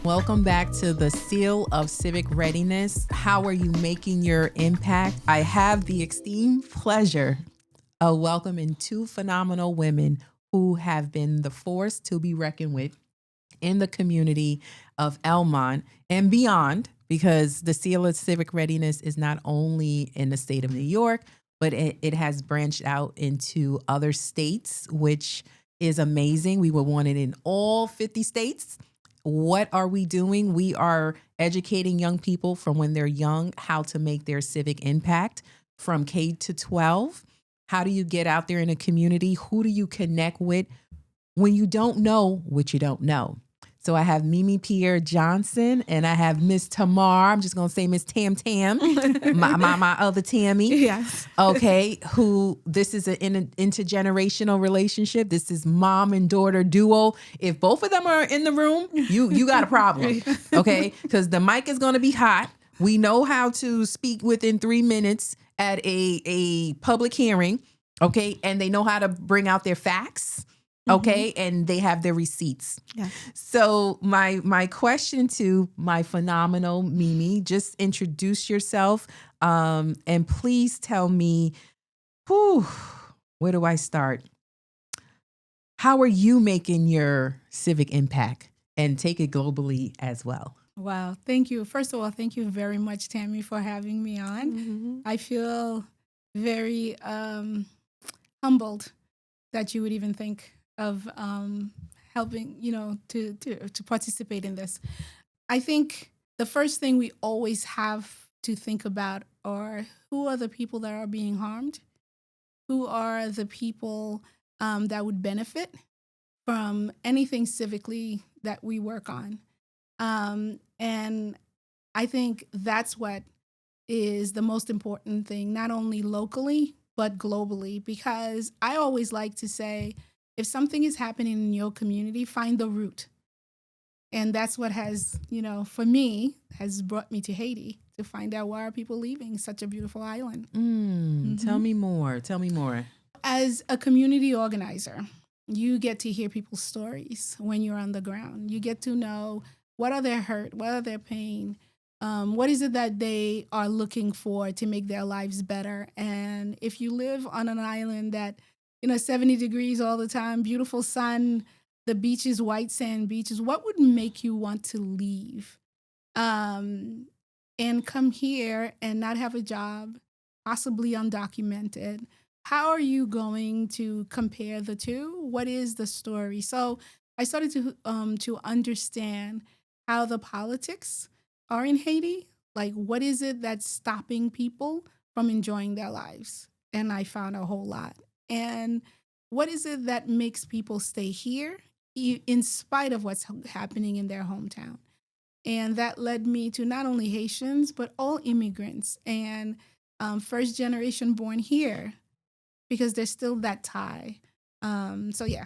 Welcome back to the Seal of Civic Readiness. How are you making your impact? I have the esteemed pleasure of welcoming two phenomenal women who have been the force to be reckoned with in the community of Elmont and beyond, because the Seal of Civic Readiness is not only in the state of New York, but it has branched out into other states, which is amazing. We were wanted in all 50 states. What are we doing? We are educating young people from when they're young how to make their civic impact from K to 12. How do you get out there in a community? Who do you connect with when you don't know what you don't know? So I have Mimi Pierre-Johnson and I have Miss Tamar. I'm just going to say Miss Tam, my other Tammy. Yes. Okay. Who, this is an intergenerational relationship. This is mom and daughter duo. If both of them are in the room, you got a problem. Okay. Because the mic is going to be hot. We know how to speak within 3 minutes at a public hearing. Okay. And they know how to bring out their facts. Okay. And they have their receipts. Yeah. So my question to my phenomenal Mimi, just introduce yourself. And please tell me, where do I start? How are you making your civic impact? And take it globally as well. Wow. Thank you. First of all, thank you very much, Tammy, for having me on. Mm-hmm. I feel very humbled that you would even think of helping, to participate in this. I think the first thing we always have to think about are who are the people that are being harmed? Who are the people that would benefit from anything civically that we work on? And I think that's what is the most important thing, not only locally, but globally, because I always like to say, if something is happening in your community, find the root. And that's what has, for me, has brought me to Haiti to find out why are people leaving such a beautiful island. Tell me more. Tell me more. As a community organizer, you get to hear people's stories when you're on the ground. You get to know what are their hurt, what are their pain, what is it that they are looking for to make their lives better. And if you live on an island that 70 degrees all the time, beautiful sun, the beaches, white sand beaches, what would make you want to leave and come here and not have a job, possibly undocumented? How are you going to compare the two? What is the story? So I started to understand how the politics are in Haiti. Like, what is it that's stopping people from enjoying their lives? And I found a whole lot. And what is it that makes people stay here in spite of what's happening in their hometown? And that led me to not only Haitians, but all immigrants and first generation born here, because there's still that tie. So yeah.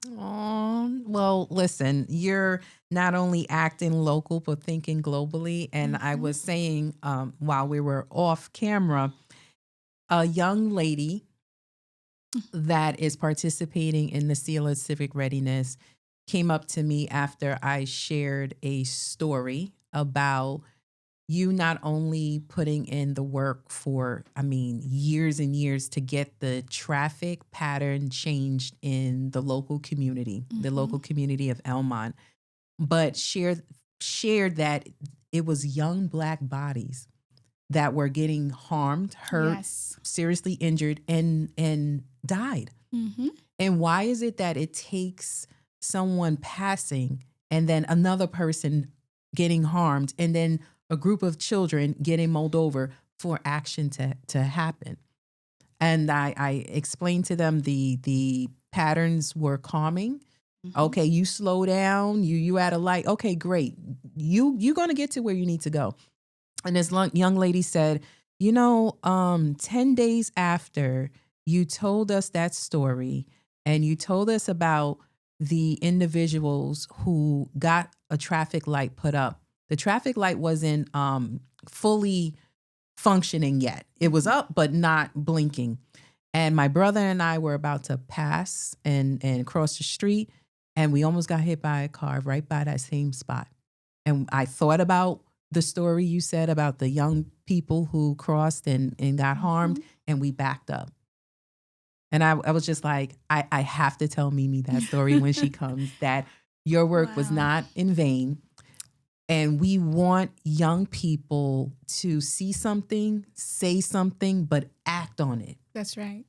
Well, listen, you're not only acting local, but thinking globally. And I was saying while we were off camera, a young lady that is participating in the Seal of Civic Readiness came up to me after I shared a story about you not only putting in the work for, years and years to get the traffic pattern changed in the local community, the local community of Elmont, but shared that it was young Black bodies that were getting harmed, hurt, seriously injured, and died. And why is it that it takes someone passing and then another person getting harmed and then a group of children getting mulled over for action to happen? And I explained to them the patterns were calming. Okay, you slow down, you at a light. Okay, great. You're going to get to where you need to go. And this young lady said, 10 days after you told us that story and you told us about the individuals who got a traffic light put up, the traffic light wasn't fully functioning yet. It was up, but not blinking. And my brother and I were about to pass and cross the street, and we almost got hit by a car right by that same spot. And I thought about the story you said about the young people who crossed and got harmed, and we backed up. And I was just like, I have to tell Mimi that story when she comes, that your work was not in vain. And we want young people to see something, say something, but act on it. That's right.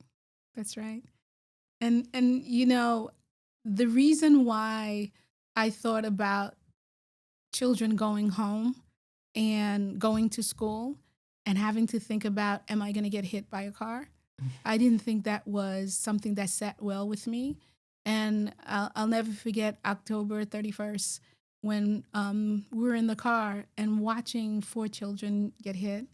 That's right. And you know, the reason why I thought about children going home and going to school and having to think about, am I going to get hit by a car? I didn't think that was something that sat well with me. And I'll never forget October 31st when we were in the car and watching 4 children get hit.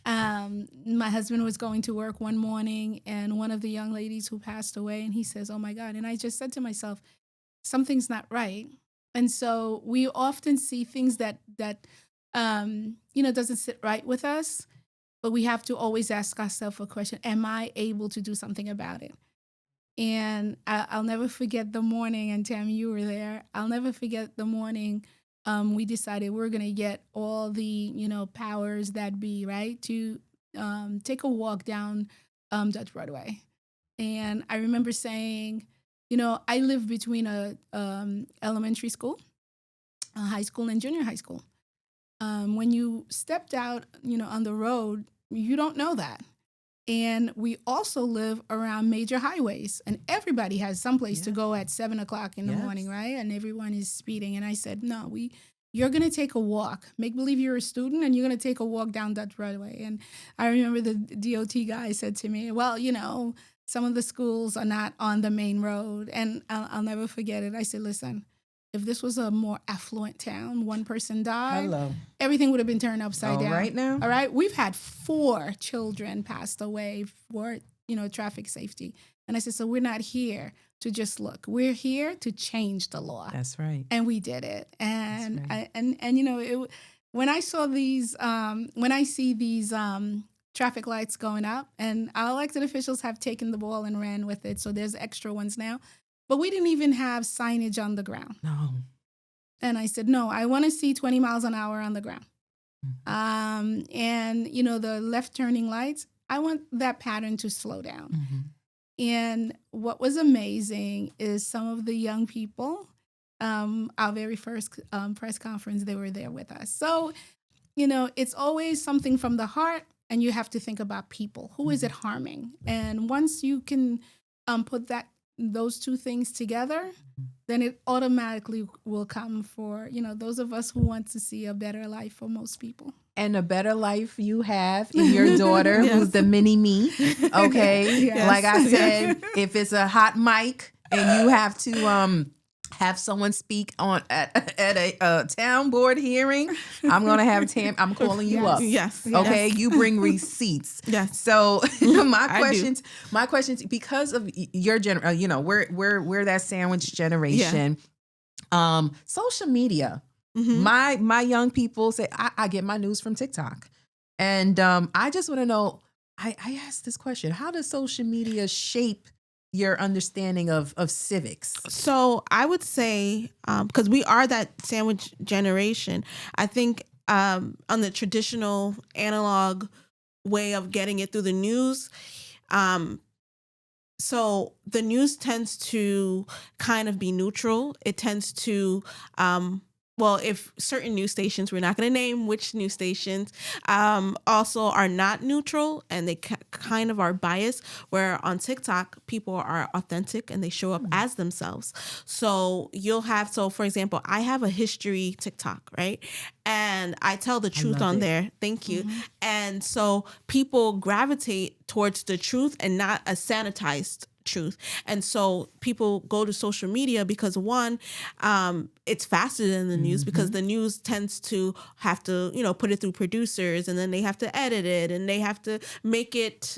My husband was going to work one morning, and one of the young ladies who passed away, and he says, "Oh my God." And I just said to myself, something's not right. And so we often see things that doesn't sit right with us, but we have to always ask ourselves a question: am I able to do something about it? And I'll never forget the morning, and Tammy, you were there. I'll never forget the morning we decided we're going to get all the, powers that be, right, to take a walk down Dutch Broadway. And I remember saying, I live between a elementary school, a high school, and junior high school. When you stepped out, on the road, you don't know that. And we also live around major highways, and everybody has someplace to go at 7:00 in the morning, right? And everyone is speeding. And I said, no, you're going to take a walk. Make believe you're a student, and you're going to take a walk down Dutch Broadway. And I remember the DOT guy said to me, well, some of the schools are not on the main road. And I'll never forget it. I said, listen, if this was a more affluent town, one person died, everything would have been turned upside down. Right now? All right? We've had 4 children passed away for, traffic safety. And I said, so we're not here to just look. We're here to change the law. That's right. And we did it. And right. When I saw these, when I see these traffic lights going up, and our elected officials have taken the ball and ran with it, so there's extra ones now. But we didn't even have signage on the ground. No. And I said, no, I want to see 20 miles an hour on the ground. Mm-hmm. And, the left turning lights, I want that pattern to slow down. Mm-hmm. And what was amazing is some of the young people, our very first press conference, they were there with us. So, it's always something from the heart, and you have to think about people. Who is it harming? And once you can put those two things together, then it automatically will come for, those of us who want to see a better life for most people. And a better life you have in your daughter, who's the mini me, okay? Yes. Like I said, if it's a hot mic and you have to have someone speak at a town board hearing, I'm going to have I'm calling you up. Yes. Okay. Yes. You bring receipts. Yes. So my questions, because of your we're that sandwich generation. Yeah. Social media. Mm-hmm. My young people say, I get my news from TikTok. And I just want to know, I asked this question, how does social media shape your understanding of civics? So I would say, because we are that sandwich generation, I think on the traditional analog way of getting it through the news, so the news tends to kind of be neutral. It tends to if certain news stations, we're not going to name which news stations, also are not neutral, and they kind of are biased, where on TikTok, people are authentic and they show up as themselves. So for example, I have a history TikTok, right? And I tell the truth on there. Thank you. Mm-hmm. And so people gravitate towards the truth and not a sanitized truth. And so people go to social media because, one, it's faster than the news, because the news tends to have to, put it through producers, and then they have to edit it, and they have to make it,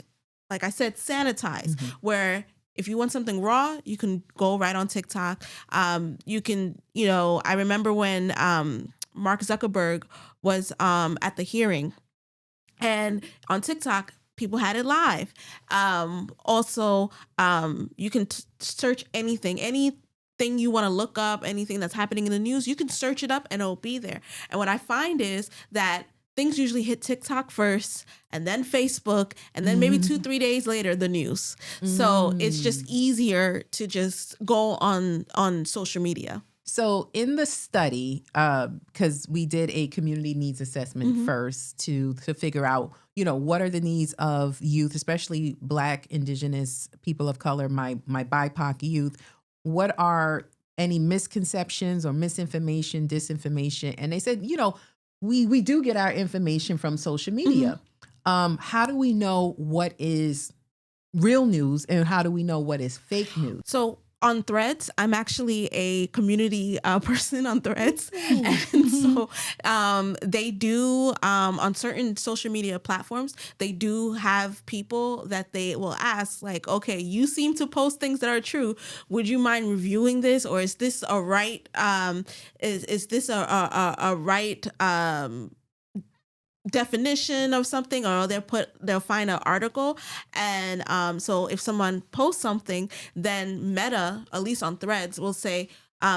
like I said, sanitized, where if you want something raw, you can go right on TikTok. You can, I remember when Mark Zuckerberg was at the hearing, and on TikTok, people had it live. Also, you can search anything, any thing you want to look up, anything that's happening in the news, you can search it up and it'll be there. And what I find is that things usually hit TikTok first and then Facebook, and then maybe 2-3 days later, the news. So it's just easier to just go on social media. So in the study, because we did a community needs assessment first to figure out, what are the needs of youth, especially Black, Indigenous, people of color, my BIPOC youth. What are any misconceptions or misinformation, disinformation? And they said, we do get our information from social media. How do we know what is real news and how do we know what is fake news? So on Threads, I'm actually a community person on Threads. And so they do, on certain social media platforms, they do have people that they will ask, like, okay, you seem to post things that are true. Would you mind reviewing this? Or is this a right, is this a right definition of something, or they'll find an article, and so if someone posts something, then Meta, at least on Threads, will say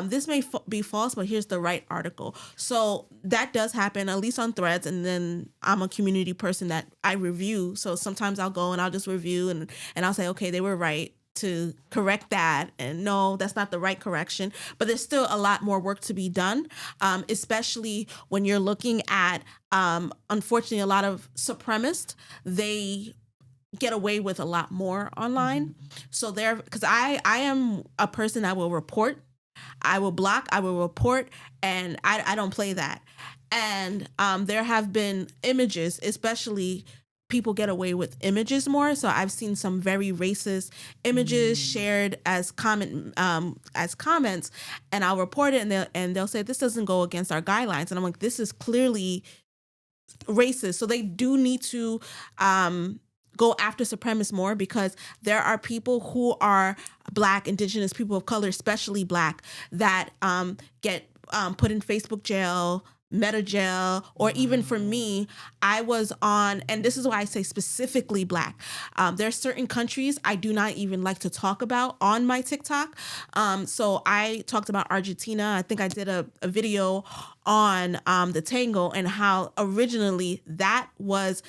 this may be false, but here's the right article. So that does happen, at least on Threads. And then I'm a community person that I review, so sometimes I'll go and I'll just review and I'll say, okay, they were right to correct that, and no, that's not the right correction. But there's still a lot more work to be done, especially when you're looking at, unfortunately, a lot of supremacists, they get away with a lot more online. So because I am a person that will report, I will block, I will report, and I don't play that. And there have been images, especially people get away with images more. So I've seen some very racist images shared as comments, and I'll report it, and they'll say this doesn't go against our guidelines, and I'm like, this is clearly racist. So they do need to go after supremacists more, because there are people who are Black, Indigenous, people of color, especially Black, that get put in Facebook jail, Meta jail, or even for me, I was on, and this is why I say specifically Black. There are certain countries I do not even like to talk about on my TikTok. So I talked about Argentina. I think I did a video on the tango and how originally that was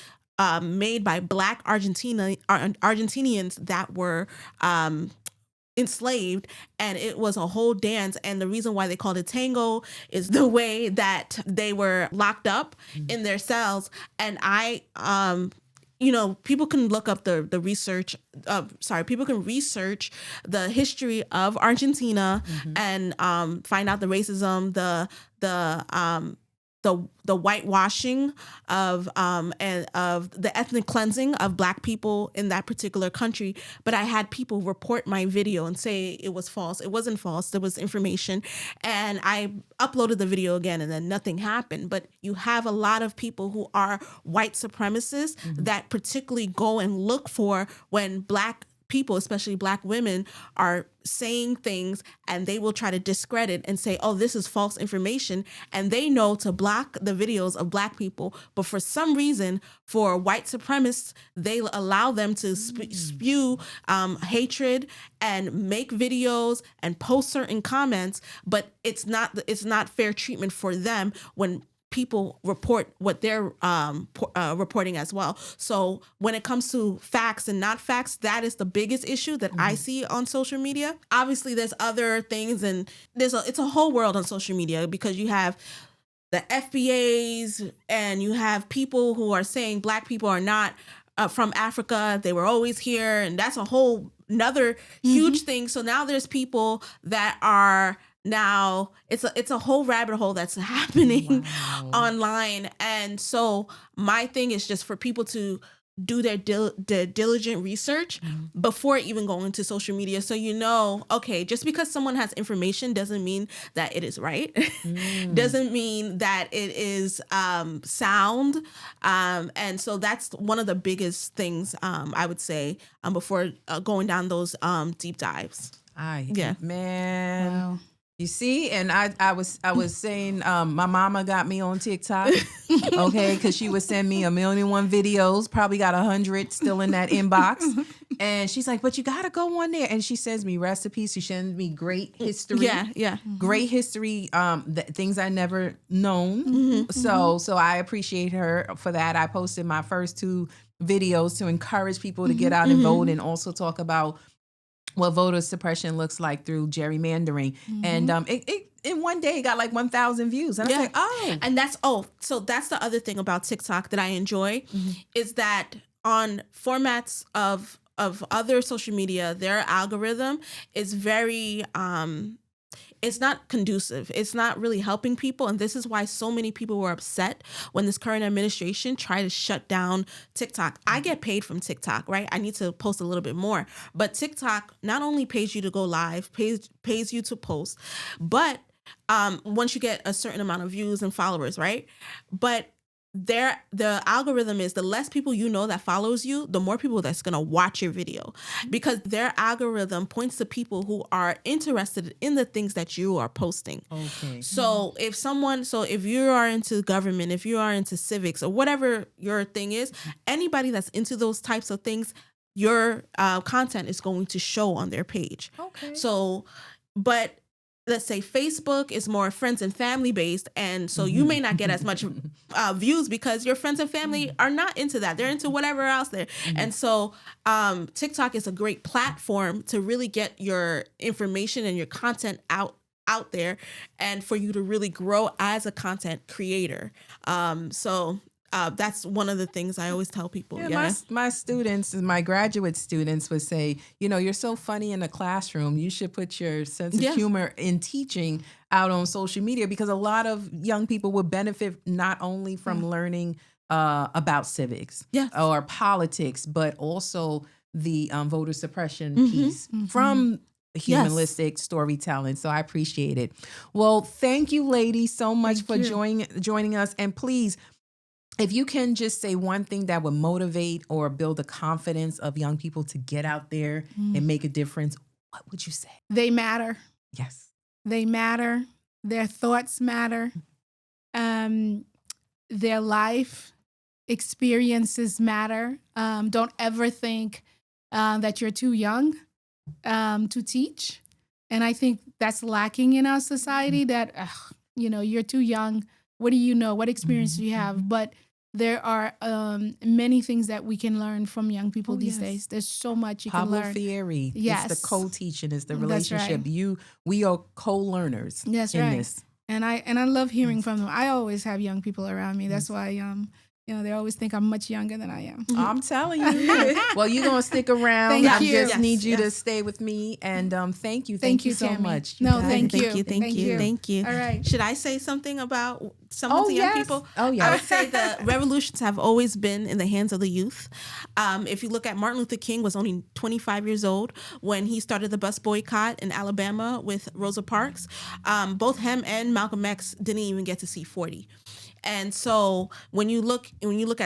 made by Black Argentinians that were enslaved, and it was a whole dance. And the reason why they called it tango is the way that they were locked up in their cells. And people can look up the research. People can research the history of Argentina and find out the racism, the whitewashing of and of the ethnic cleansing of Black people in that particular country. But I had people report my video and say it was false. It wasn't false. There was information, and I uploaded the video again, and then nothing happened. But you have a lot of people who are white supremacists that particularly go and look for when Black people, especially Black women, are saying things, and they will try to discredit and say, oh, this is false information. And they know to block the videos of Black people. But for some reason, for white supremacists, they allow them to spew hatred and make videos and post certain comments. But it's not fair treatment for them when people report what they're reporting as well. So when it comes to facts and not facts, that is the biggest issue that I see on social media. Obviously, there's other things, and it's a whole world on social media, because you have the FBAs, and you have people who are saying Black people are not from Africa. They were always here, and that's a whole another huge thing. So now there's people that are now it's a whole rabbit hole that's happening online. And so my thing is just for people to do their diligent research before even going to social media. So, okay, just because someone has information doesn't mean that it is right. Doesn't mean that it is sound. And so that's one of the biggest things I would say before going down those deep dives. Man. Wow. You see, and I was saying, my mama got me on TikTok, okay, because she would send me 1,000,001 videos, probably got 100 still in that inbox, And she's like, but you got to go on there. And she sends me recipes. She sends me great history. Yeah. Great history, things I never known. So I appreciate her for that. I posted my first 2 videos to encourage people to get out and vote, and also talk about what voter suppression looks like through gerrymandering. And it in one day it got like 1,000 views. And I was like, oh. And so that's the other thing about TikTok that I enjoy is that on formats of other social media, their algorithm is very it's not conducive. It's not really helping people. And this is why so many people were upset when this current administration tried to shut down TikTok. I get paid from TikTok, right? I need to post a little bit more. But TikTok not only pays you to go live, pays you to post, but once you get a certain amount of views and followers, right? But the algorithm is the less people you know that follows you, the more people that's going to watch your video, because their algorithm points to people who are interested in the things that you are posting. Okay. So if you are into government, if you are into civics or whatever your thing is, anybody that's into those types of things, your content is going to show on their page. Okay. So, but let's say Facebook is more friends and family based. And so you may not get as much views because your friends and family are not into that. They're into whatever else there. And so TikTok is a great platform to really get your information and your content out there and for you to really grow as a content creator. That's one of the things I always tell people. My students, my graduate students would say, you're so funny in the classroom. You should put your sense of humor in teaching out on social media, because a lot of young people would benefit not only from learning about civics or politics, but also the voter suppression piece from humanistic storytelling. So I appreciate it. Well, thank you, ladies, so much for joining us. And please, if you can just say one thing that would motivate or build the confidence of young people to get out there and make a difference, what would you say? They matter. Yes. They matter. Their thoughts matter. Their life experiences matter. Don't ever think that you're too young to teach. And I think that's lacking in our society, that, you're too young. What do you know? What experience do you have? But there are many things that we can learn from young people these days. There's so much you can learn. Pablo theory. Yes. It's the co-teaching. It's the relationship. Right. We are co-learners in this. And I love hearing from them. I always have young people around me. That's why they always think I'm much younger than I am. I'm telling you. Well, you're going to stick around. Thank you. I just need you to stay with me. And thank you. Thank you so Tammy. much. Thank you. All right. Should I say something about some of the young people? Oh, yeah. I would say the revolutions have always been in the hands of the youth. If you look at Martin Luther King was only 25 years old when he started the bus boycott in Alabama with Rosa Parks. Both him and Malcolm X didn't even get to see 40. And so when you look at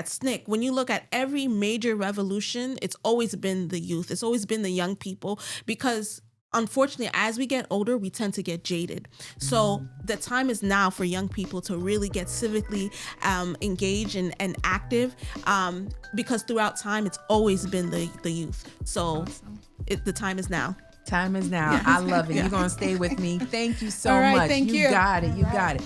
SNCC, when you look at every major revolution, it's always been the youth. It's always been the young people, because unfortunately, as we get older, we tend to get jaded. So the time is now for young people to really get civically engaged and active, because throughout time, it's always been the youth. So the time is now. Time is now. Yeah. I love it. You're going to stay with me. Thank you so All right, much. thank you. You got it. You got it.